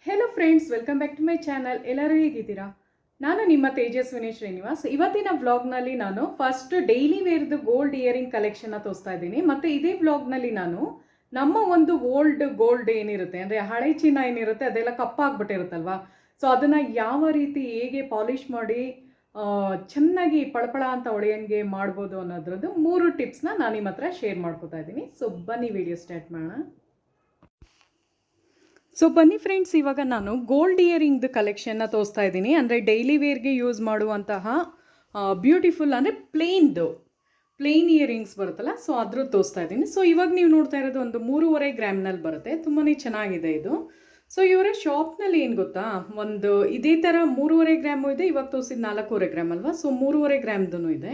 Hello friends, welcome back to my channel. ಎಲ್ಲರೂ ಹೇಗಿದ್ದೀರಾ? ನಾನು ನಿಮ್ಮ ತೇಜಸ್ವಿನಿ ಶ್ರೀನಿವಾಸ್. ಇವತ್ತಿನ ವ್ಲಾಗ್ನಲ್ಲಿ ನಾನು ಫಸ್ಟ್ ಡೈಲಿ ವೇರ್ದು ಗೋಲ್ಡ್ ಇಯರಿಂಗ್ ಕಲೆಕ್ಷನ್ನ ತೋರಿಸ್ತಾ ಇದ್ದೀನಿ. ಮತ್ತು ಇದೇ ವ್ಲಾಗ್ನಲ್ಲಿ ನಾನು ನಮ್ಮ ಒಂದು ಓಲ್ಡ್ ಗೋಲ್ಡ್ ಏನಿರುತ್ತೆ, ಅಂದರೆ ಹಳೆ ಚಿನ್ನ ಏನಿರುತ್ತೆ ಅದೆಲ್ಲ ಕಪ್ಪಾಗ್ಬಿಟ್ಟಿರುತ್ತಲ್ವಾ, ಸೊ ಅದನ್ನು ಯಾವ ರೀತಿ ಹೇಗೆ ಪಾಲಿಷ್ ಮಾಡಿ ಚೆನ್ನಾಗಿ ಪಳಪಳ ಅಂತ ಹೊಳೆಯಂಗೆ ಮಾಡ್ಬೋದು ಅನ್ನೋದ್ರದ್ದು 3 ಟಿಪ್ಸ್ನ ನಾನು ನಿಮ್ಮ ಹತ್ರ ಶೇರ್ ಮಾಡ್ಕೋತಾ ಇದ್ದೀನಿ. ಸೊ ಬನ್ನಿ ವಿಡಿಯೋ ಸ್ಟಾರ್ಟ್ ಮಾಡೋಣ. ಸೊ ಬನ್ನಿ ಫ್ರೆಂಡ್ಸ್, ಇವಾಗ ನಾನು ಗೋಲ್ಡ್ ಇಯರಿಂಗ್ದು ಕಲೆಕ್ಷನ್ನ ತೋರಿಸ್ತಾ ಇದ್ದೀನಿ. ಅಂದರೆ ಡೈಲಿ ವೇರ್ಗೆ ಯೂಸ್ ಮಾಡುವಂತಹ ಬ್ಯೂಟಿಫುಲ್, ಅಂದರೆ ಪ್ಲೇನ್ ಇಯರಿಂಗ್ಸ್ ಬರುತ್ತಲ್ಲ, ಸೊ ಅದ್ರದ್ದು ತೋರಿಸ್ತಾ ಇದ್ದೀನಿ. ಸೊ ಇವಾಗ ನೀವು ನೋಡ್ತಾ ಇರೋದು ಒಂದು 3.5 ಗ್ರಾಮ್ನಲ್ಲಿ ಬರುತ್ತೆ. ತುಂಬಾ ಚೆನ್ನಾಗಿದೆ ಇದು. ಸೊ ಇವರ ಶಾಪ್ನಲ್ಲಿ ಏನು ಗೊತ್ತಾ, ಒಂದು ಇದೇ ಥರ 3.5 ಗ್ರಾಮು ಇದೆ, ಇವಾಗ ತೋರಿಸಿದ 4.5 ಗ್ರಾಮ್ ಅಲ್ವಾ, ಸೊ 3.5 ಗ್ರಾಮ್ದು ಇದೆ.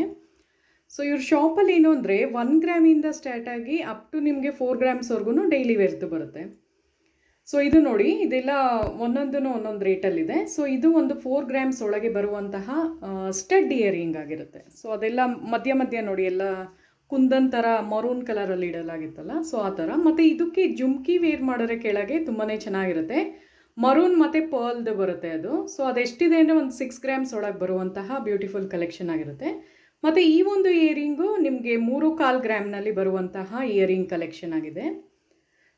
ಸೊ ಇವ್ರ ಶಾಪಲ್ಲಿ ಏನು ಅಂದರೆ 1 ಗ್ರಾಮಿಂದ ಸ್ಟಾರ್ಟ್ ಆಗಿ ಅಪ್ ಟು ನಿಮಗೆ 4 ಗ್ರಾಮ್ಸ್ವರೆಗೂ ಡೈಲಿ ವೇರ್ದು ಬರುತ್ತೆ. ಸೊ ಇದು ನೋಡಿ, ಇದೆಲ್ಲ ಒಂದೊಂದು ರೇಟಲ್ಲಿದೆ. ಸೊ ಇದು ಒಂದು 4 ಗ್ರಾಮ್ಸ್ ಒಳಗೆ ಬರುವಂತಹ ಸ್ಟಡ್ ಇಯರಿಂಗ್ ಆಗಿರುತ್ತೆ. ಸೊ ಅದೆಲ್ಲ ಮಧ್ಯ ನೋಡಿ ಎಲ್ಲ ಕುಂದನ್ ಥರ ಮರೂನ್ ಕಲರಲ್ಲಿ ಇಡಲಾಗಿತ್ತಲ್ಲ, ಸೊ ಆ ಥರ. ಮತ್ತು ಇದಕ್ಕೆ ಜುಮ್ಕಿ ವೇರ್ ಮಾಡಿದ್ರೆ ಕೆಳಗೆ ತುಂಬಾ ಚೆನ್ನಾಗಿರುತ್ತೆ. ಮರೂನ್ ಮತ್ತು ಪರ್ಲ್ದು ಬರುತ್ತೆ ಅದು. ಸೊ ಅದೆಷ್ಟಿದೆ ಅಂದರೆ ಒಂದು 6 ಗ್ರಾಮ್ಸ್ ಒಳಗೆ ಬರುವಂತಹ ಬ್ಯೂಟಿಫುಲ್ ಕಲೆಕ್ಷನ್ ಆಗಿರುತ್ತೆ. ಮತ್ತು ಈ ಒಂದು ಇಯರಿಂಗು ನಿಮಗೆ 3.25 ಗ್ರಾಮ್ನಲ್ಲಿ ಬರುವಂತಹ ಇಯರಿಂಗ್ ಕಲೆಕ್ಷನ್ ಆಗಿದೆ.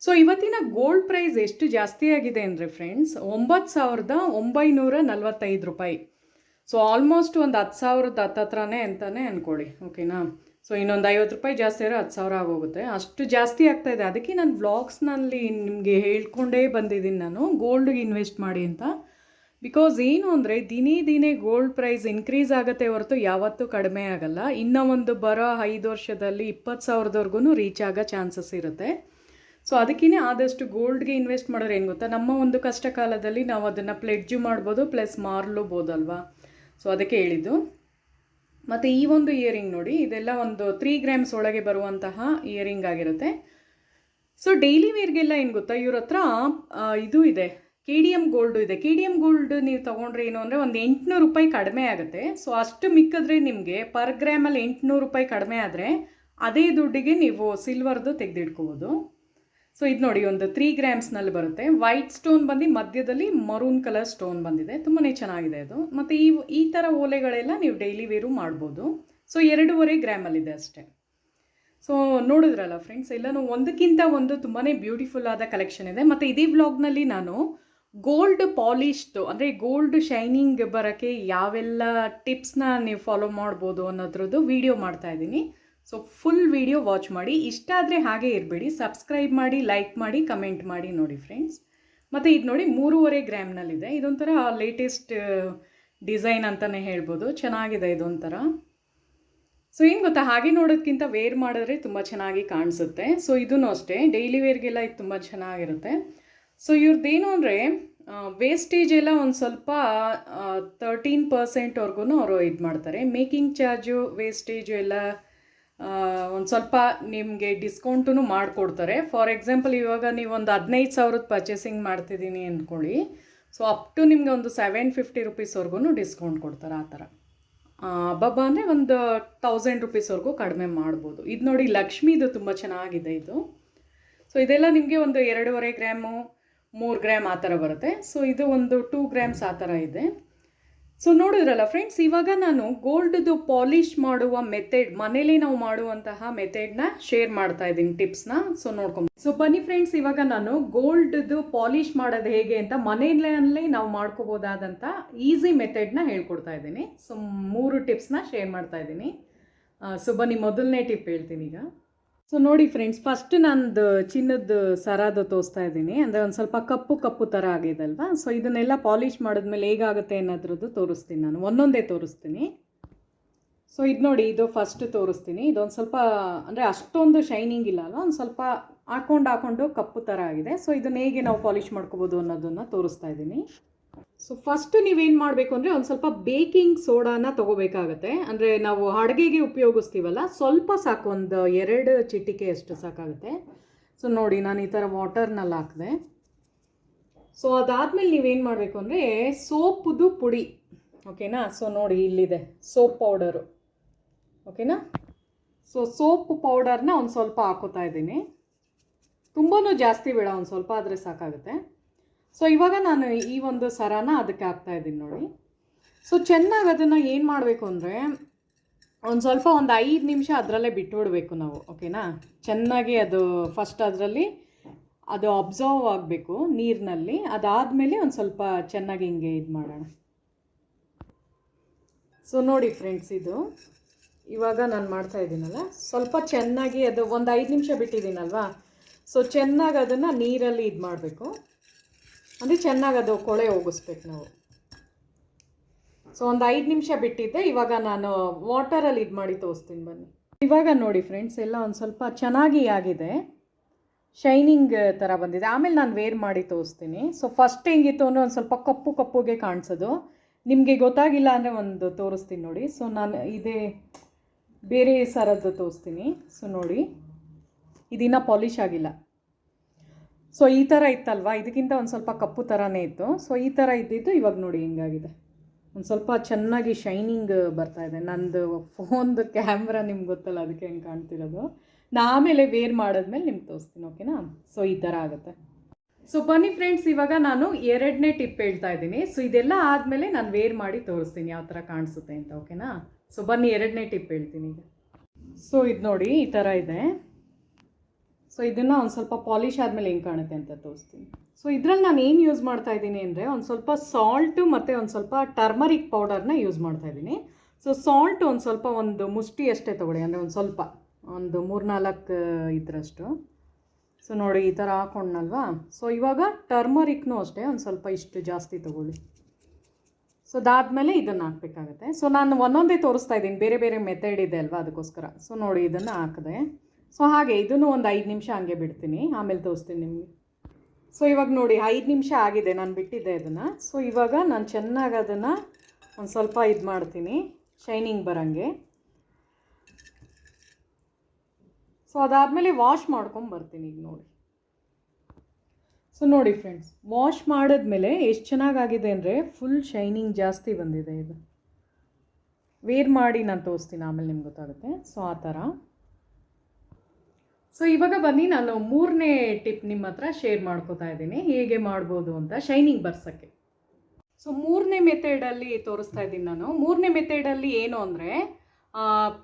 ಸೊ ಇವತ್ತಿನ ಗೋಲ್ಡ್ ಪ್ರೈಸ್ ಎಷ್ಟು ಜಾಸ್ತಿ ಆಗಿದೆ ಅಂದರೆ ಫ್ರೆಂಡ್ಸ್, 9,945 ರೂಪಾಯಿ. ಸೊ ಆಲ್ಮೋಸ್ಟ್ ಒಂದು 10,000 ಹತ್ರನೇ ಅಂತಲೇ ಅಂದ್ಕೊಳ್ಳಿ, ಓಕೆನಾ. ಸೊ ಇನ್ನೊಂದು 50 ರೂಪಾಯಿ ಜಾಸ್ತಿ ಆದರೆ 10,000 ಆಗೋಗುತ್ತೆ, ಅಷ್ಟು ಜಾಸ್ತಿ ಆಗ್ತಾಯಿದೆ. ಅದಕ್ಕೆ ನಾನು ವ್ಲಾಗ್ಸ್ನಲ್ಲಿ ನಿಮಗೆ ಹೇಳ್ಕೊಂಡೇ ಬಂದಿದ್ದೀನಿ ನಾನು ಗೋಲ್ಡ್ಗೆ ಇನ್ವೆಸ್ಟ್ ಮಾಡಿ ಅಂತ. ಬಿಕಾಸ್ ಏನು ಅಂದರೆ ದಿನೇ ಗೋಲ್ಡ್ ಪ್ರೈಸ್ ಇನ್ಕ್ರೀಸ್ ಆಗುತ್ತೆ ಹೊರತು ಯಾವತ್ತೂ ಕಡಿಮೆ ಆಗಲ್ಲ. ಇನ್ನೂ ಒಂದು ಬರೋ 5 ವರ್ಷದಲ್ಲಿ 20,000ದವರೆಗೂ ರೀಚ್ ಆಗೋ ಚಾನ್ಸಸ್ ಇರುತ್ತೆ. ಸೊ ಅದಕ್ಕೇ ಆದಷ್ಟು ಗೋಲ್ಡ್ಗೆ ಇನ್ವೆಸ್ಟ್ ಮಾಡೋರು ಏನು ಗೊತ್ತಾ, ನಮ್ಮ ಒಂದು ಕಷ್ಟ ಕಾಲದಲ್ಲಿ ನಾವು ಅದನ್ನು ಪ್ಲೆಡ್ಜು ಮಾಡ್ಬೋದು, ಪ್ಲಸ್ ಮಾರಲೂಬೋದಲ್ವಾ. ಸೊ ಅದಕ್ಕೆ ಹೇಳಿದ್ದು. ಮತ್ತು ಈ ಒಂದು ಇಯರಿಂಗ್ ನೋಡಿ, ಇದೆಲ್ಲ ಒಂದು 3 ಗ್ರಾಮ್ಸ್ ಒಳಗೆ ಬರುವಂತಹ ಇಯರಿಂಗ್ ಆಗಿರುತ್ತೆ. ಸೊ ಡೈಲಿ ವೇರ್ಗೆಲ್ಲ ಏನು ಗೊತ್ತಾ, ಇವ್ರ ಹತ್ರ ಇದು ಇದೆ, KDM ಗೋಲ್ಡು ಇದೆ. KDM ಗೋಲ್ಡ್ ನೀವು ತೊಗೊಂಡ್ರೆ ಏನು ಅಂದರೆ ಒಂದು 800 ರೂಪಾಯಿ ಕಡಿಮೆ ಆಗುತ್ತೆ. ಸೊ ಅಷ್ಟು ಮಿಕ್ಕಿದ್ರೆ ನಿಮಗೆ ಪರ್ ಗ್ರಾಮಲ್ಲಿ 800 ರೂಪಾಯಿ ಕಡಿಮೆ ಆದರೆ ಅದೇ ದುಡ್ಡಿಗೆ ನೀವು ಸಿಲ್ವರ್ದು ತೆಗೆದಿಟ್ಕೋಬೋದು. ಸೊ ಇದು ನೋಡಿ, ಒಂದು 3 ಗ್ರಾಮ್ಸ್ನಲ್ಲಿ ಬರುತ್ತೆ. ವೈಟ್ ಸ್ಟೋನ್ ಬಂದು ಮಧ್ಯದಲ್ಲಿ ಮರೂನ್ ಕಲರ್ ಸ್ಟೋನ್ ಬಂದಿದೆ, ತುಂಬಾ ಚೆನ್ನಾಗಿದೆ ಅದು. ಮತ್ತು ಈ ಥರ ಓಲೆಗಳೆಲ್ಲ ನೀವು ಡೈಲಿ ವೇರು ಮಾಡ್ಬೋದು. ಸೊ 2.5 ಗ್ರಾಮಲ್ಲಿದೆ ಅಷ್ಟೇ. ಸೊ ನೋಡಿದ್ರಲ್ಲ ಫ್ರೆಂಡ್ಸ್, ಎಲ್ಲನೂ ಒಂದಕ್ಕಿಂತ ಒಂದು ತುಂಬಾ ಬ್ಯೂಟಿಫುಲ್ ಆದ ಕಲೆಕ್ಷನ್ ಇದೆ. ಮತ್ತು ಇದೇ ವ್ಲಾಗ್ನಲ್ಲಿ ನಾನು ಗೋಲ್ಡ್ ಪಾಲಿಶ್ದು, ಅಂದರೆ ಗೋಲ್ಡ್ ಶೈನಿಂಗ್ ಬರೋಕ್ಕೆ ಯಾವೆಲ್ಲ ಟಿಪ್ಸ್ನ ನೀವು ಫಾಲೋ ಮಾಡ್ಬೋದು ಅನ್ನೋದ್ರದ್ದು ವಿಡಿಯೋ ಮಾಡ್ತಾಯಿದ್ದೀನಿ. ಸೊ ಫುಲ್ ವಿಡಿಯೋ ವಾಚ್ ಮಾಡಿ. ಇಷ್ಟ ಆದರೆ ಹಾಗೆ ಇರಬೇಡಿ, ಸಬ್ಸ್ಕ್ರೈಬ್ ಮಾಡಿ, ಲೈಕ್ ಮಾಡಿ, ಕಮೆಂಟ್ ಮಾಡಿ ನೋಡಿ ಫ್ರೆಂಡ್ಸ್. ಮತ್ತು ಇದು ನೋಡಿ 3.5 ಗ್ರಾಮ್ನಲ್ಲಿದೆ. ಇದೊಂಥರ ಲೇಟೆಸ್ಟ್ ಡಿಸೈನ್ ಅಂತಲೇ ಹೇಳ್ಬೋದು, ಚೆನ್ನಾಗಿದೆ ಇದೊಂಥರ. ಸೊ ಏನು ಗೊತ್ತಾ, ಹಾಗೆ ನೋಡೋದಕ್ಕಿಂತ ವೇರ್ ಮಾಡಿದ್ರೆ ತುಂಬ ಚೆನ್ನಾಗಿ ಕಾಣಿಸುತ್ತೆ. ಸೊ ಇದೂ ಅಷ್ಟೇ, ಡೈಲಿ ವೇರ್ಗೆಲ್ಲ ಇದು ತುಂಬ ಚೆನ್ನಾಗಿರುತ್ತೆ. ಸೊ ಇವ್ರದ್ದೇನು ಅಂದರೆ ವೇಸ್ಟೇಜ್ ಎಲ್ಲ ಒಂದು ಸ್ವಲ್ಪ 13%ವರೆಗೂ ಅವರು ಇದು ಮಾಡ್ತಾರೆ. ಮೇಕಿಂಗ್ ಚಾರ್ಜು, ವೇಸ್ಟೇಜು ಎಲ್ಲ ಒಂದು ಸ್ವಲ್ಪ ನಿಮಗೆ ಡಿಸ್ಕೌಂಟೂ ಮಾಡಿಕೊಡ್ತಾರೆ. ಫಾರ್ ಎಕ್ಸಾಂಪಲ್, ಇವಾಗ ನೀವು ಒಂದು 15,000 ಪರ್ಚೇಸಿಂಗ್ ಮಾಡ್ತಿದ್ದೀನಿ ಅಂದ್ಕೊಳ್ಳಿ, ಸೊ ಅಪ್ ಟು ನಿಮಗೆ ಒಂದು 750 ರೂಪೀಸ್ವರೆಗೂ ಡಿಸ್ಕೌಂಟ್ ಕೊಡ್ತಾರೆ. ಆ ಥರ ಹಬ್ಬ ಅಂದರೆ ಒಂದು 1000 ರೂಪೀಸ್ವರೆಗೂ ಕಡಿಮೆ ಮಾಡ್ಬೋದು. ಇದು ನೋಡಿ, ಲಕ್ಷ್ಮೀದು ತುಂಬ ಚೆನ್ನಾಗಿದೆ ಇದು. ಸೊ ಇದೆಲ್ಲ ನಿಮಗೆ ಒಂದು 2.5 ಗ್ರಾಮು, 3 ಗ್ರಾಮ್ ಆ ಥರ ಬರುತ್ತೆ. ಸೊ ಇದು ಒಂದು 2 ಗ್ರಾಮ್ಸ್ ಆ ಥರ ಇದೆ. ಸೊ ನೋಡಿದ್ರಲ್ಲ ಫ್ರೆಂಡ್ಸ್, ಇವಾಗ ನಾನು ಗೋಲ್ಡ್ದು ಪಾಲಿಷ್ ಮಾಡುವ ಮೆಥಡ್, ಮನೇಲಿ ನಾವು ಮಾಡುವಂತಹ ಮೆಥಡ್ನ ಶೇರ್ ಮಾಡ್ತಾ ಇದ್ದೀನಿ, ಟಿಪ್ಸ್ನ. ಸೊ ನೋಡ್ಕೊಂಡು ಸೊ ಬನ್ನಿ ಫ್ರೆಂಡ್ಸ್, ಇವಾಗ ನಾನು ಗೋಲ್ಡ್ದು ಪಾಲಿಷ್ ಮಾಡೋದು ಹೇಗೆ ಅಂತ ಮನೆಯಲ್ಲೇ ನಾವು ಮಾಡ್ಕೋಬೋದಾದಂಥ ಈಸಿ ಮೆಥಡ್ನ ಹೇಳ್ಕೊಡ್ತಾ ಇದ್ದೀನಿ. ಸೊ 3 ಟಿಪ್ಸ್ನ ಶೇರ್ ಮಾಡ್ತಾ ಇದ್ದೀನಿ. ಸೊ ಬನ್ನಿ, ಮೊದಲನೇ ಟಿಪ್ ಹೇಳ್ತೀನಿ ಈಗ. ಸೊ ನೋಡಿ ಫ್ರೆಂಡ್ಸ್, ಫಸ್ಟ್ ನಂದು ಚಿನ್ನದ ಸರದು ತೋರಿಸ್ತಾ ಇದ್ದೀನಿ. ಅಂದರೆ ಒಂದು ಸ್ವಲ್ಪ ಕಪ್ಪು ಥರ ಆಗಿದೆ ಅಲ್ವಾ. ಸೊ ಇದನ್ನೆಲ್ಲ ಪಾಲಿಷ್ ಮಾಡಿದ್ಮೇಲೆ ಹೇಗಾಗುತ್ತೆ ಅನ್ನೋದ್ರದ್ದು ತೋರಿಸ್ತೀನಿ, ನಾನು ಒಂದೊಂದೇ ತೋರಿಸ್ತೀನಿ. ಸೊ ಇದು ನೋಡಿ, ಇದು ಫಸ್ಟ್ ತೋರಿಸ್ತೀನಿ. ಇದೊಂದು ಸ್ವಲ್ಪ ಅಂದರೆ ಅಷ್ಟೊಂದು ಶೈನಿಂಗ್ ಇಲ್ಲ ಅಲ್ಲ, ಒಂದು ಸ್ವಲ್ಪ ಹಾಕೊಂಡು ಕಪ್ಪು ಥರ ಆಗಿದೆ. ಸೊ ಇದನ್ನ ಹೇಗೆ ನಾವು ಪಾಲಿಷ್ ಮಾಡ್ಕೋಬೋದು ಅನ್ನೋದನ್ನು ತೋರಿಸ್ತಾ ಇದ್ದೀನಿ. ಸೊ ಫಸ್ಟ್ ನೀವೇನು ಮಾಡಬೇಕು ಅಂದರೆ ಒಂದು ಸ್ವಲ್ಪ ಬೇಕಿಂಗ್ ಸೋಡಾನ ತೊಗೋಬೇಕಾಗತ್ತೆ. ಅಂದರೆ ನಾವು ಅಡುಗೆಗೆ ಉಪಯೋಗಿಸ್ತೀವಲ್ಲ, ಸ್ವಲ್ಪ ಸಾಕು, ಒಂದು 2 ಚಿಟಿಕೆ ಅಷ್ಟು ಸಾಕಾಗುತ್ತೆ. ಸೊ ನೋಡಿ, ನಾನು ಈ ಥರ ವಾಟರ್ನಲ್ಲಿ ಹಾಕಿದೆ. ಸೊ ಅದಾದಮೇಲೆ ನೀವೇನು ಮಾಡಬೇಕು ಅಂದರೆ ಸೋಪುದು ಪುಡಿ, ಓಕೆನಾ. ಸೊ ನೋಡಿ, ಇಲ್ಲಿದೆ ಸೋಪ್ ಪೌಡರು, ಓಕೆನಾ. ಸೊ ಸೋಪ್ ಪೌಡರ್ನ ಒಂದು ಸ್ವಲ್ಪ ಹಾಕೋತಾ ಇದ್ದೀನಿ. ತುಂಬಾ ಜಾಸ್ತಿ ಬೇಡ, ಒಂದು ಸ್ವಲ್ಪ ಆದರೆ ಸಾಕಾಗುತ್ತೆ. ಸೊ ಇವಾಗ ನಾನು ಈ ಒಂದು ಸರಾನ ಅದಕ್ಕೆ ಹಾಕ್ತಾಯಿದ್ದೀನಿ ನೋಡಿ. ಸೊ ಚೆನ್ನಾಗಿ ಅದನ್ನು ಏನು ಮಾಡಬೇಕು ಅಂದರೆ ಒಂದು ಸ್ವಲ್ಪ ಒಂದು 5 ನಿಮಿಷ ಅದರಲ್ಲೇ ಬಿಟ್ಬಿಡ್ಬೇಕು ನಾವು, ಓಕೆನಾ. ಚೆನ್ನಾಗಿ ಅದು ಫಸ್ಟ್ ಅದರಲ್ಲಿ ಅದು ಅಬ್ಸರ್ವ್ ಆಗಬೇಕು ನೀರಿನಲ್ಲಿ. ಅದಾದಮೇಲೆ ಒಂದು ಸ್ವಲ್ಪ ಚೆನ್ನಾಗಿ ಹಿಂಗೆ ಇದು ಮಾಡೋಣ. ಸೊ ನೋಡಿ ಫ್ರೆಂಡ್ಸ್, ಇದು ಇವಾಗ ನಾನು ಮಾಡ್ತಾಯಿದ್ದೀನಲ್ಲ, ಸ್ವಲ್ಪ ಚೆನ್ನಾಗಿ ಅದು ಒಂದು 5 ನಿಮಿಷ ಬಿಟ್ಟಿದ್ದೀನಲ್ವಾ. ಸೊ ಚೆನ್ನಾಗಿ ಅದನ್ನು ನೀರಲ್ಲಿ ಇದು ಮಾಡಬೇಕು, ಅಂದರೆ ಚೆನ್ನಾಗಿ ಅದು ಕೊಳೆ ಹೋಗಿಸ್ಬೇಕು ನಾವು. ಸೊ ಒಂದು 5 ನಿಮಿಷ ಬಿಟ್ಟಿದ್ದೆ. ಇವಾಗ ನಾನು ವಾಟರಲ್ಲಿ ಇದು ಮಾಡಿ ತೋರಿಸ್ತೀನಿ ಬನ್ನಿ. ಇವಾಗ ನೋಡಿ ಫ್ರೆಂಡ್ಸ್, ಎಲ್ಲ ಒಂದು ಸ್ವಲ್ಪ ಚೆನ್ನಾಗಿ ಆಗಿದೆ, ಶೈನಿಂಗ್ ಥರ ಬಂದಿದೆ. ಆಮೇಲೆ ನಾನು ವೇರ್ ಮಾಡಿ ತೋರಿಸ್ತೀನಿ. ಸೊ ಫಸ್ಟ್ ಹೆಂಗಿತ್ತು ಅಂದರೆ ಒಂದು ಸ್ವಲ್ಪ ಕಪ್ಪು ಕಪ್ಪುಗೆ ಕಾಣಿಸೋದು. ನಿಮಗೆ ಗೊತ್ತಾಗಿಲ್ಲ ಅಂದರೆ ಒಂದು ತೋರಿಸ್ತೀನಿ ನೋಡಿ. ಸೊ ನಾನು ಇದೇ ಬೇರೆ ಸರದ್ದು ತೋರಿಸ್ತೀನಿ. ಸೊ ನೋಡಿ, ಇದಿನ್ನ ಪಾಲಿಷ್ ಆಗಿಲ್ಲ. ಸೊ ಈ ಥರ ಇತ್ತಲ್ವಾ, ಇದಕ್ಕಿಂತ ಒಂದು ಸ್ವಲ್ಪ ಕಪ್ಪು ಥರನೇ ಇತ್ತು. ಸೊ ಈ ಥರ ಇದ್ದಿದ್ದು ಇವಾಗ ನೋಡಿ ಹಿಂಗಾಗಿದೆ, ಒಂದು ಸ್ವಲ್ಪ ಚೆನ್ನಾಗಿ ಶೈನಿಂಗ್ ಬರ್ತಾಯಿದೆ. ನಂದು ಫೋನ್ದು ಕ್ಯಾಮ್ರಾ ನಿಮ್ಗೆ ಗೊತ್ತಲ್ಲ, ಅದಕ್ಕೆ ಹೆಂಗೆ ಕಾಣ್ತಿರೋದು. ನಾ ಆಮೇಲೆ ವೇರ್ ಮಾಡಿದ್ಮೇಲೆ ನಿಮ್ಗೆ ತೋರಿಸ್ತೀನಿ, ಓಕೆನಾ. ಸೊ ಈ ಥರ ಆಗುತ್ತೆ. ಸೊ ಬನ್ನಿ ಫ್ರೆಂಡ್ಸ್, ಇವಾಗ ನಾನು 2ನೇ ಟಿಪ್ ಹೇಳ್ತಾ ಇದ್ದೀನಿ. ಸೊ ಇದೆಲ್ಲ ಆದಮೇಲೆ ನಾನು ವೇರ್ ಮಾಡಿ ತೋರಿಸ್ತೀನಿ ಯಾವ ಥರ ಕಾಣಿಸುತ್ತೆ ಅಂತ, ಓಕೆನಾ. ಸೊ ಬನ್ನಿ 2ನೇ ಟಿಪ್ ಹೇಳ್ತೀನಿ ಈಗ. ಸೊ ಇದು ನೋಡಿ ಈ ಥರ ಇದೆ. ಸೊ ಇದನ್ನು ಒಂದು ಸ್ವಲ್ಪ ಪಾಲಿಷ್ ಆದಮೇಲೆ ಹೆಂಗೆ ಕಾಣುತ್ತೆ ಅಂತ ತೋರಿಸ್ತೀನಿ. ಸೊ ಇದರಲ್ಲಿ ನಾನು ಏನು ಯೂಸ್ ಮಾಡ್ತಾ ಇದ್ದೀನಿ ಅಂದರೆ ಒಂದು ಸ್ವಲ್ಪ ಸಾಲ್ಟು ಮತ್ತು ಒಂದು ಸ್ವಲ್ಪ ಟರ್ಮರಿಕ್ ಪೌಡರ್ನ ಯೂಸ್ ಮಾಡ್ತಾಯಿದ್ದೀನಿ. ಸೊ ಸಾಲ್ಟ್ ಒಂದು ಸ್ವಲ್ಪ ಒಂದು ಮುಷ್ಟಿ ಅಷ್ಟೇ ತೊಗೊಳ್ಳಿ, ಅಂದರೆ ಒಂದು ಸ್ವಲ್ಪ ಒಂದು 3-4 ಇದರಷ್ಟು. ಸೊ ನೋಡಿ ಈ ಥರ ಹಾಕೊಂಡ್ನಲ್ವಾ. ಸೊ ಇವಾಗ ಟರ್ಮರಿಕ್ನೂ ಅಷ್ಟೇ ಒಂದು ಸ್ವಲ್ಪ ಇಷ್ಟು ಜಾಸ್ತಿ ತೊಗೊಳ್ಳಿ. ಸೊ ಅದಾದಮೇಲೆ ಇದನ್ನು ಹಾಕಬೇಕಾಗತ್ತೆ. ಸೊ ನಾನು ಒಂದೊಂದೇ ತೋರಿಸ್ತಾ ಇದ್ದೀನಿ, ಬೇರೆ ಬೇರೆ ಮೆಥಡ್ ಇದೆ ಅಲ್ವಾ, ಅದಕ್ಕೋಸ್ಕರ. ಸೊ ನೋಡಿ ಇದನ್ನು ಹಾಕಿದೆ. ಸೊ ಹಾಗೆ ಇದನ್ನು ಒಂದು 5 ನಿಮಿಷ ಹಂಗೆ ಬಿಡ್ತೀನಿ, ಆಮೇಲೆ ತೋರಿಸ್ತೀನಿ ನಿಮಗೆ. ಸೊ ಇವಾಗ ನೋಡಿ 5 ನಿಮಿಷ ಆಗಿದೆ, ನಾನು ಬಿಟ್ಟಿದ್ದೆ ಅದನ್ನು. ಸೊ ಇವಾಗ ನಾನು ಚೆನ್ನಾಗಿ ಅದನ್ನು ಒಂದು ಸ್ವಲ್ಪ ಇದು ಮಾಡ್ತೀನಿ, ಶೈನಿಂಗ್ ಬರೋಂಗೆ. ಸೊ ಅದಾದಮೇಲೆ ವಾಶ್ ಮಾಡ್ಕೊಂಬರ್ತೀನಿ ಈಗ ನೋಡಿ. ಸೊ ನೋಡಿ ಫ್ರೆಂಡ್ಸ್, ವಾಶ್ ಮಾಡಿದ್ಮೇಲೆ ಎಷ್ಟು ಚೆನ್ನಾಗಾಗಿದೆ ಅಂದರೆ ಫುಲ್ ಶೈನಿಂಗ್ ಜಾಸ್ತಿ ಬಂದಿದೆ. ಇದು ವೇರ್ ಮಾಡಿ ನಾನು ತೋರಿಸ್ತೀನಿ, ಆಮೇಲೆ ನಿಮ್ಗೆ ಗೊತ್ತಾಗುತ್ತೆ. ಸೊ ಆ ಥರ. ಸೊ ಇವಾಗ ಬನ್ನಿ, ನಾನು 3ನೇ ಟಿಪ್ ನಿಮ್ಮ ಹತ್ರ ಶೇರ್ ಮಾಡ್ಕೋತಾ ಇದ್ದೀನಿ, ಹೇಗೆ ಮಾಡ್ಬೋದು ಅಂತ ಶೈನಿಂಗ್ ಬರ್ಸೋಕ್ಕೆ. ಸೊ 3ನೇ ಮೆಥಡಲ್ಲಿ ತೋರಿಸ್ತಾ ಇದ್ದೀನಿ ನಾನು. 3ನೇ ಮೆಥಡಲ್ಲಿ ಏನು ಅಂದರೆ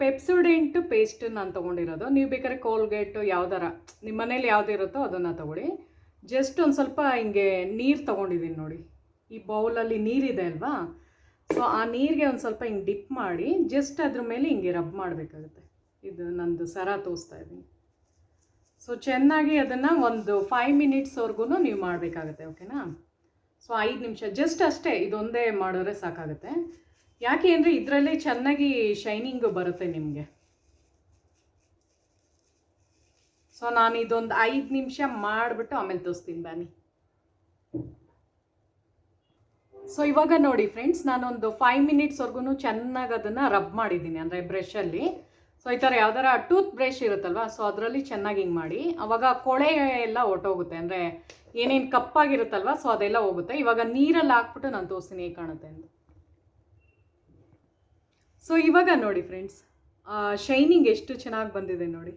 ಪೆಪ್ಸೋಡೆಂಟ್ ಪೇಸ್ಟ್ ನಾನು ತೊಗೊಂಡಿರೋದು. ನೀವು ಬೇಕಾದ್ರೆ ಕೋಲ್ಗೇಟು ಯಾವ್ದಾರ ನಿಮ್ಮ ಮನೇಲಿ ಯಾವ್ದು ಇರುತ್ತೋ ಅದನ್ನು ತೊಗೊಳ್ಳಿ. ಜಸ್ಟ್ ಒಂದು ಸ್ವಲ್ಪ ಹಿಂಗೆ ನೀರು ತೊಗೊಂಡಿದ್ದೀನಿ ನೋಡಿ, ಈ ಬೌಲಲ್ಲಿ ನೀರಿದೆ ಅಲ್ವಾ. ಸೊ ಆ ನೀರಿಗೆ ಒಂದು ಸ್ವಲ್ಪ ಹಿಂಗೆ ಡಿಪ್ ಮಾಡಿ ಜಸ್ಟ್ ಅದ್ರ ಮೇಲೆ ಹಿಂಗೆ ರಬ್ ಮಾಡಬೇಕಾಗುತ್ತೆ. ಇದು ನಂದು ಸರ ತೋರಿಸ್ತಾ ಇದ್ದೀನಿ. ಸೊ ಚೆನ್ನಾಗಿ ಅದನ್ನು ಒಂದು 5 ಮಿನಿಟ್ಸ್ವರೆಗೂ ನೀವು ಮಾಡಬೇಕಾಗತ್ತೆ, ಓಕೆನಾ. ಸೊ 5 ನಿಮಿಷ ಜಸ್ಟ್ ಅಷ್ಟೇ, ಇದೊಂದೇ ಮಾಡಿದ್ರೆ ಸಾಕಾಗುತ್ತೆ. ಯಾಕೆ ಅಂದರೆ ಇದರಲ್ಲೇ ಚೆನ್ನಾಗಿ ಶೈನಿಂಗು ಬರುತ್ತೆ ನಿಮಗೆ. ಸೊ ನಾನು ಇದೊಂದು 5 ನಿಮಿಷ ಮಾಡಿಬಿಟ್ಟು ಆಮೇಲೆ ತೋರಿಸ್ತೀನಿ ಬನ್ನಿ. ಸೊ ಇವಾಗ ನೋಡಿ ಫ್ರೆಂಡ್ಸ್, ನಾನೊಂದು 5 ಮಿನಿಟ್ಸ್ವರೆಗೂ ಚೆನ್ನಾಗಿ ಅದನ್ನು ರಬ್ ಮಾಡಿದ್ದೀನಿ, ಅಂದರೆ ಬ್ರಷಲ್ಲಿ. ಸೊ ಈ ಥರ ಯಾವ್ದಾರ ಟೂತ್ ಬ್ರಷ್ ಇರುತ್ತಲ್ವ, ಸೊ ಅದರಲ್ಲಿ ಚೆನ್ನಾಗಿ ಹಿಂಗೆ ಮಾಡಿ, ಆವಾಗ ಕೊಳೆ ಎಲ್ಲ ಹೊಟ್ಟೋಗುತ್ತೆ, ಅಂದರೆ ಏನೇನು ಕಪ್ಪಾಗಿರುತ್ತಲ್ವ, ಸೊ ಅದೆಲ್ಲ ಹೋಗುತ್ತೆ. ಇವಾಗ ನೀರಲ್ಲಿ ಹಾಕ್ಬಿಟ್ಟು ನಾನು ತೋರಿಸ್ತೀನಿ ಹೇಗೆ ಕಾಣುತ್ತೆ ಅಂತ. ಸೊ ಇವಾಗ ನೋಡಿ ಫ್ರೆಂಡ್ಸ್, ಶೈನಿಂಗ್ ಎಷ್ಟು ಚೆನ್ನಾಗಿ ಬಂದಿದೆ ನೋಡಿ.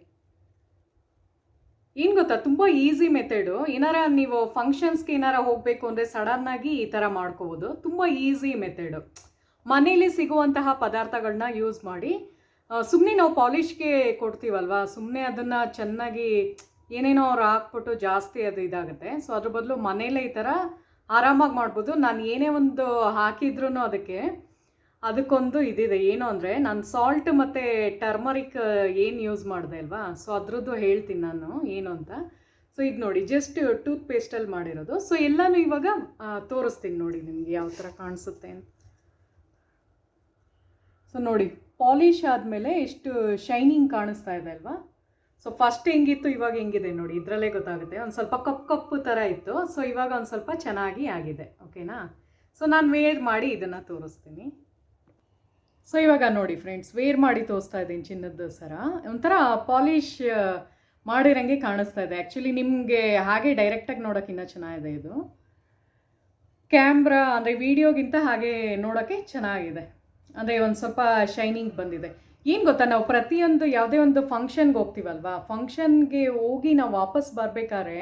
ಏನು ಗೊತ್ತಾ, ತುಂಬ ಈಸಿ ಮೆಥಡು. ಏನಾರ ನೀವು ಫಂಕ್ಷನ್ಸ್ಗೆ ಏನಾರ ಹೋಗಬೇಕು ಅಂದರೆ ಸಡನ್ನಾಗಿ ಈ ಥರ ಮಾಡ್ಕೋಬೋದು. ತುಂಬ ಈಸಿ ಮೆಥಡು. ಮನೇಲಿ ಸಿಗುವಂತಹ ಪದಾರ್ಥಗಳನ್ನ ಯೂಸ್ ಮಾಡಿ, ಸುಮ್ಮನೆ ನಾವು ಪಾಲಿಷ್ಗೆ ಕೊಡ್ತೀವಲ್ವ, ಸುಮ್ಮನೆ ಅದನ್ನು ಚೆನ್ನಾಗಿ ಏನೇನೋ ಅವ್ರು ಹಾಕ್ಬಿಟ್ಟು ಜಾಸ್ತಿ ಅದು ಇದಾಗುತ್ತೆ. ಸೊ ಅದ್ರ ಬದಲು ಮನೇಲೇ ಈ ಥರ ಆರಾಮಾಗಿ ಮಾಡ್ಬೋದು. ನಾನು ಏನೇ ಒಂದು ಹಾಕಿದ್ರೂ ಅದಕ್ಕೊಂದು ಇದಿದೆ, ಏನು ಅಂದರೆ ನಾನು ಸಾಲ್ಟ್ ಮತ್ತು ಟರ್ಮರಿಕ್ ಏನು ಯೂಸ್ ಮಾಡಿದೆ ಅಲ್ವಾ, ಸೊ ಅದ್ರದ್ದು ಹೇಳ್ತೀನಿ ನಾನು ಏನು ಅಂತ. ಸೊ ಇದು ನೋಡಿ ಜಸ್ಟ್ ಟೂತ್ ಪೇಸ್ಟಲ್ಲಿ ಮಾಡಿರೋದು. ಸೊ ಎಲ್ಲನೂ ಇವಾಗ ತೋರಿಸ್ತೀನಿ ನೋಡಿ ನಿಮಗೆ ಯಾವ ಥರ ಕಾಣಿಸುತ್ತೆ ಅಂತ. ಸೊ ನೋಡಿ ಪಾಲಿಷ್ ಆದಮೇಲೆ ಎಷ್ಟು ಶೈನಿಂಗ್ ಕಾಣಿಸ್ತಾ ಇದೆ ಅಲ್ವಾ. ಸೊ ಫಸ್ಟ್ ಹೆಂಗಿತ್ತು ಇವಾಗ ಹೆಂಗಿದೆ ನೋಡಿ, ಇದರಲ್ಲೇ ಗೊತ್ತಾಗುತ್ತೆ. ಒಂದು ಸ್ವಲ್ಪ ಕಪ್ಪು ಥರ ಇತ್ತು. ಸೊ ಇವಾಗ ಒಂದು ಸ್ವಲ್ಪ ಚೆನ್ನಾಗಿ ಆಗಿದೆ, ಓಕೆನಾ. ಸೊ ನಾನು ವೇರ್ ಮಾಡಿ ಇದನ್ನು ತೋರಿಸ್ತೀನಿ. ಸೊ ಇವಾಗ ನೋಡಿ ಫ್ರೆಂಡ್ಸ್, ವೇರ್ ಮಾಡಿ ತೋರಿಸ್ತಾ ಇದ್ದೀನಿ ಚಿನ್ನದ ಸರ. ಒಂಥರ ಪಾಲಿಷ್ ಮಾಡಿರೋಂಗೆ ಕಾಣಿಸ್ತಾ ಇದೆ. ಆ್ಯಕ್ಚುಲಿ ನಿಮಗೆ ಹಾಗೆ ಡೈರೆಕ್ಟಾಗಿ ನೋಡೋಕ್ಕಿಂತ ಚೆನ್ನಾಗಿದೆ ಇದು. ಕ್ಯಾಮ್ರಾ ಅಂದರೆ ವಿಡಿಯೋಗಿಂತ ಹಾಗೆ ನೋಡೋಕ್ಕೆ ಚೆನ್ನಾಗಿದೆ, ಅಂದರೆ ಒಂದು ಸ್ವಲ್ಪ ಶೈನಿಂಗ್ ಬಂದಿದೆ. ಏನು ಗೊತ್ತಾ, ನಾವು ಪ್ರತಿಯೊಂದು ಯಾವುದೇ ಒಂದು ಫಂಕ್ಷನ್ಗೆ ಹೋಗ್ತೀವಲ್ವಾ, ಫಂಕ್ಷನ್ಗೆ ಹೋಗಿ ನಾವು ವಾಪಸ್ ಬರಬೇಕಾದ್ರೆ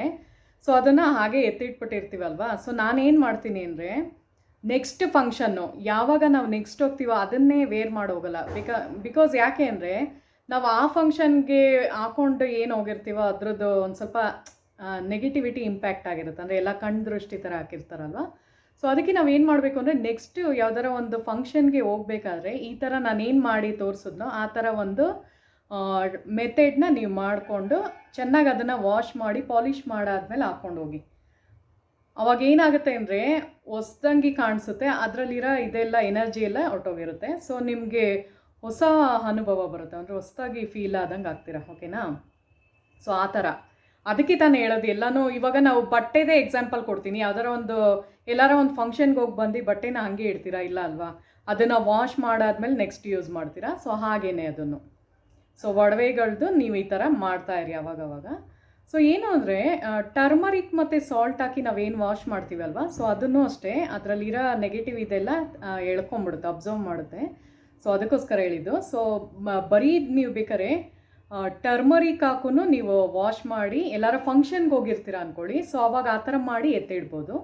ಸೊ ಅದನ್ನು ಹಾಗೆ ಎತ್ತಿಟ್ಬಿಟ್ಟಿರ್ತೀವಲ್ವಾ. ಸೊ ನಾನೇನು ಮಾಡ್ತೀನಿ ಅಂದರೆ ನೆಕ್ಸ್ಟ್ ಫಂಕ್ಷನ್ನು ಯಾವಾಗ ನಾವು ನೆಕ್ಸ್ಟ್ ಹೋಗ್ತೀವೋ ಅದನ್ನೇ ವೇರ್ ಮಾಡಿ ಹೋಗಲ್ಲ. ಬಿಕಾಸ್ ಯಾಕೆ ಅಂದರೆ ನಾವು ಆ ಫಂಕ್ಷನ್ಗೆ ಹಾಕ್ಕೊಂಡು ಏನು ಹೋಗಿರ್ತೀವೋ ಅದ್ರದ್ದು ಒಂದು ಸ್ವಲ್ಪ ನೆಗೆಟಿವಿಟಿ ಇಂಪ್ಯಾಕ್ಟ್ ಆಗಿರುತ್ತೆ. ಅಂದರೆ ಎಲ್ಲ ಕಣ್ಣು ದೃಷ್ಟಿ ಥರ ಹಾಕಿರ್ತಾರಲ್ವ. ಸೊ ಅದಕ್ಕೆ ನಾವು ಏನು ಮಾಡಬೇಕು ಅಂದರೆ ನೆಕ್ಸ್ಟು ಯಾವ್ದಾರ ಒಂದು ಫಂಕ್ಷನ್ಗೆ ಹೋಗ್ಬೇಕಾದ್ರೆ ಈ ಥರ ನಾನೇನು ಮಾಡಿ ತೋರಿಸಿದ್ನೋ ಆ ಥರ ಒಂದು ಮೆಥಡ್ನ ನೀವು ಮಾಡಿಕೊಂಡು ಚೆನ್ನಾಗಿ ಅದನ್ನು ವಾಶ್ ಮಾಡಿ ಪಾಲಿಷ್ ಮಾಡಾದ್ಮೇಲೆ ಹಾಕ್ಕೊಂಡು ಹೋಗಿ. ಅವಾಗ ಏನಾಗುತ್ತೆ ಅಂದರೆ ಹೊಸ್ದಂಗೆ ಕಾಣಿಸುತ್ತೆ, ಅದರಲ್ಲಿರೋ ಇದೆಲ್ಲ ಎನರ್ಜಿ ಎಲ್ಲ ಹೊರ್ಟೋಗಿರುತ್ತೆ. ಸೊ ನಿಮಗೆ ಹೊಸ ಅನುಭವ ಬರುತ್ತೆ, ಅಂದರೆ ಹೊಸದಾಗಿ ಫೀಲ್ ಆದಂಗೆ ಆಗ್ತೀರಾ. ಓಕೆನಾ? ಸೊ ಆ ಥರ ಅದಕ್ಕೆ ತಾನು ಹೇಳೋದು ಎಲ್ಲನೂ. ಇವಾಗ ನಾವು ಬಟ್ಟೆದೇ ಎಕ್ಸಾಂಪಲ್ ಕೊಡ್ತೀನಿ. ಯಾವ್ದಾರ ಒಂದು ಎಲ್ಲಾರ ಒಂದು ಫಂಕ್ಷನ್ಗೆ ಹೋಗಿ ಬಂದು ಬಟ್ಟೆನ ಹಾಗೆ ಇಡ್ತೀರಾ? ಇಲ್ಲ ಅಲ್ವಾ? ಅದನ್ನು ವಾಶ್ ಮಾಡಾದ್ಮೇಲೆ ನೆಕ್ಸ್ಟ್ ಯೂಸ್ ಮಾಡ್ತೀರಾ. ಸೊ ಹಾಗೇ ಅದನ್ನು. ಸೊ ಒಡವೆಗಳ್ದು ನೀವು ಈ ಥರ ಮಾಡ್ತಾಯಿರಿ ಅವಾಗವಾಗ. ಸೊ ಏನು ಅಂದರೆ ಟರ್ಮರಿಕ್ ಮತ್ತು ಸಾಲ್ಟ್ ಹಾಕಿ ನಾವೇನು ವಾಶ್ ಮಾಡ್ತೀವಲ್ವ, ಸೊ ಅದನ್ನು ಅಷ್ಟೇ ಅದರಲ್ಲಿರೋ ನೆಗೆಟಿವ್ ಇದೆಲ್ಲ ಎಳ್ಕೊಂಬಿಡುತ್ತೆ, ಅಬ್ಸರ್ವ್ ಮಾಡುತ್ತೆ. ಸೊ ಅದಕ್ಕೋಸ್ಕರ ಹೇಳಿದ್ದು. ಸೊ ಬರೀ ನೀವು ಬೇಕಾದ್ರೆ ಟರ್ಮರಿಕ್ ಹಾಕೂ ನೀವು ವಾಶ್ ಮಾಡಿ ಎಲ್ಲಾರ ಫಂಕ್ಷನ್ಗೆ ಹೋಗಿರ್ತೀರ ಅಂದ್ಕೊಳ್ಳಿ. ಸೊ ಅವಾಗ ಆ ಥರ ಮಾಡಿ ಎತ್ತಿಡ್ಬೋದು.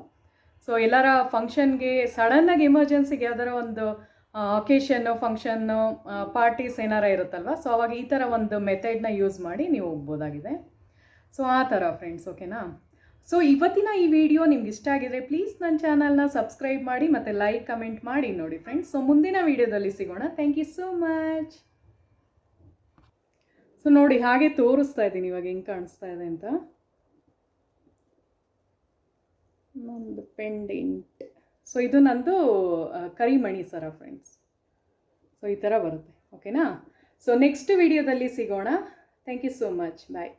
ಸೊ ಎಲ್ಲಾರ ಫಂಕ್ಷನ್ಗೆ ಸಡನ್ನಾಗಿ ಎಮರ್ಜೆನ್ಸಿಗೆ ಯಾವ್ದಾರ ಒಂದು ಒಕೇಶನ್ನು, ಫಂಕ್ಷನ್ನು, ಪಾರ್ಟೀಸ್ ಏನಾರ ಇರುತ್ತಲ್ವ, ಸೊ ಅವಾಗ ಈ ಥರ ಒಂದು ಮೆಥಡ್ನ ಯೂಸ್ ಮಾಡಿ ನೀವು ಹೋಗ್ಬೋದಾಗಿದೆ. ಸೊ ಆ ಥರ ಫ್ರೆಂಡ್ಸ್. ಓಕೆನಾ? ಸೊ ಇವತ್ತಿನ ಈ ವಿಡಿಯೋ ನಿಮ್ಗೆ ಇಷ್ಟ ಆಗಿದ್ರೆ ಪ್ಲೀಸ್ ನನ್ನ ಚಾನಲ್ನ ಸಬ್ಸ್ಕ್ರೈಬ್ ಮಾಡಿ ಮತ್ತು ಲೈಕ್ ಕಮೆಂಟ್ ಮಾಡಿ ನೋಡಿ ಫ್ರೆಂಡ್ಸ್. ಸೊ ಮುಂದಿನ ವಿಡಿಯೋದಲ್ಲಿ ಸಿಗೋಣ. Thank you so much. So ನೋಡಿ ಹಾಗೆ ತೋರಿಸ್ತಾ ಇದ್ದೀನಿ ಇವಾಗ ಹೆಂಗೆ ಕಾಣಿಸ್ತಾ ಇದೆ ಅಂತ. ಒಂದು ಪೆಂಡೆಂಟ್. ಸೊ ಇದು ನಂದು ಕರಿಮಣಿ ಸರ ಫ್ರೆಂಡ್ಸ್. ಸೊ ಈ ಥರ ಬರುತ್ತೆ. ಓಕೆನಾ? ಸೊ ನೆಕ್ಸ್ಟ್ ವಿಡಿಯೋದಲ್ಲಿ ಸಿಗೋಣ. Thank you so much. Bye.